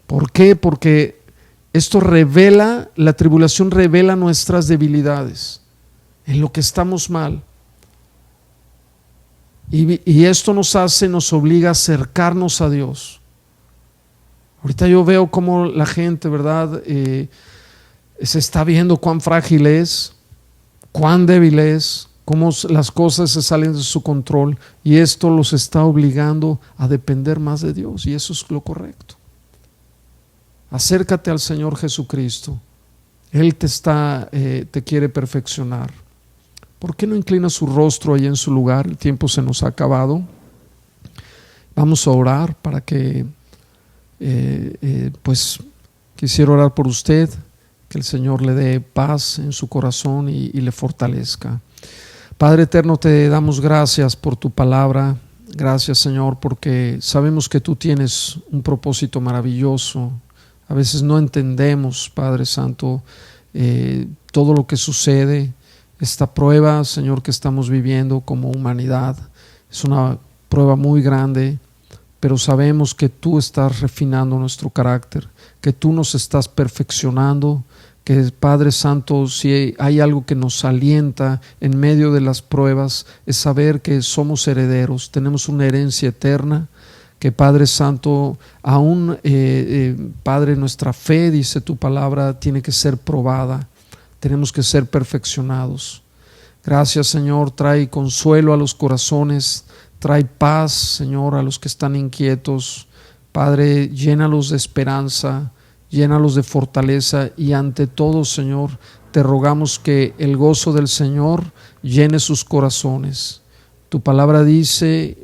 ¿Por qué? Porque la tribulación revela nuestras debilidades, en lo que estamos mal. Y esto nos obliga a acercarnos a Dios. Ahorita yo veo cómo la gente, ¿verdad?, se está viendo cuán frágil es, cuán débil es, cómo las cosas se salen de su control, y esto los está obligando a depender más de Dios, y eso es lo correcto. Acércate al Señor Jesucristo. Él te quiere perfeccionar. ¿Por qué no inclina su rostro ahí en su lugar? El tiempo se nos ha acabado. Vamos a orar para que pues quisiera orar por usted, que el Señor le dé paz en su corazón y le fortalezca. Padre eterno, te damos gracias por tu palabra. Gracias, Señor, porque sabemos que tú tienes un propósito maravilloso. A veces no entendemos, Padre Santo, todo lo que sucede. Esta prueba, Señor, que estamos viviendo como humanidad es una prueba muy grande, pero sabemos que tú estás refinando nuestro carácter, que tú nos estás perfeccionando, que, Padre Santo, si hay algo que nos alienta en medio de las pruebas, es saber que somos herederos, tenemos una herencia eterna, que, Padre Santo, aún, Padre, nuestra fe, dice tu palabra, tiene que ser probada, tenemos que ser perfeccionados. Gracias, Señor, trae consuelo a los corazones Trae paz, Señor, a los que están inquietos. Padre, llénalos de esperanza, llénalos de fortaleza y ante todo, Señor, te rogamos que el gozo del Señor llene sus corazones. Tu palabra dice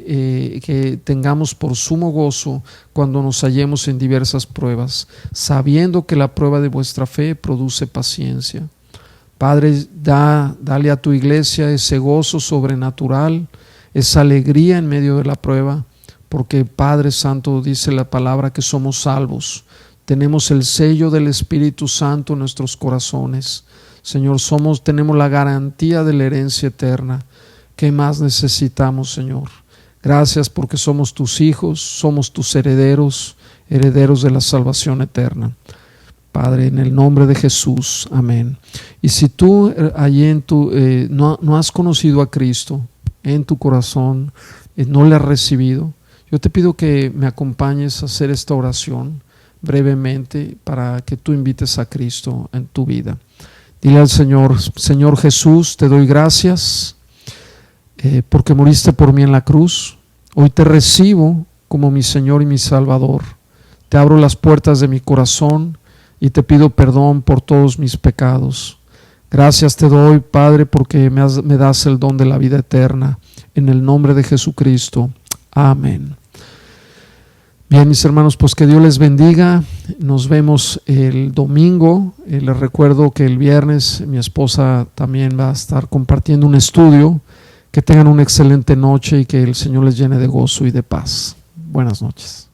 que tengamos por sumo gozo cuando nos hallemos en diversas pruebas, sabiendo que la prueba de vuestra fe produce paciencia. Padre, dale a tu iglesia ese gozo sobrenatural, esa alegría en medio de la prueba, porque Padre Santo dice la palabra que somos salvos. Tenemos el sello del Espíritu Santo en nuestros corazones. Señor, tenemos la garantía de la herencia eterna. ¿Qué más necesitamos, Señor? Gracias porque somos tus hijos, somos tus herederos, herederos de la salvación eterna. Padre, en el nombre de Jesús, amén. Y si tú allí no has conocido a Cristo en tu corazón, no le has recibido, yo te pido que me acompañes a hacer esta oración brevemente para que tú invites a Cristo en tu vida. Dile al Señor: Señor Jesús, te doy gracias porque moriste por mí en la cruz. Hoy te recibo como mi Señor y mi Salvador. Te abro las puertas de mi corazón y te pido perdón por todos mis pecados. Gracias te doy, Padre, porque me das el don de la vida eterna. En el nombre de Jesucristo. Amén. Bien, mis hermanos, pues que Dios les bendiga. Nos vemos el domingo. Les recuerdo que el viernes mi esposa también va a estar compartiendo un estudio. Que tengan una excelente noche y que el Señor les llene de gozo y de paz. Buenas noches.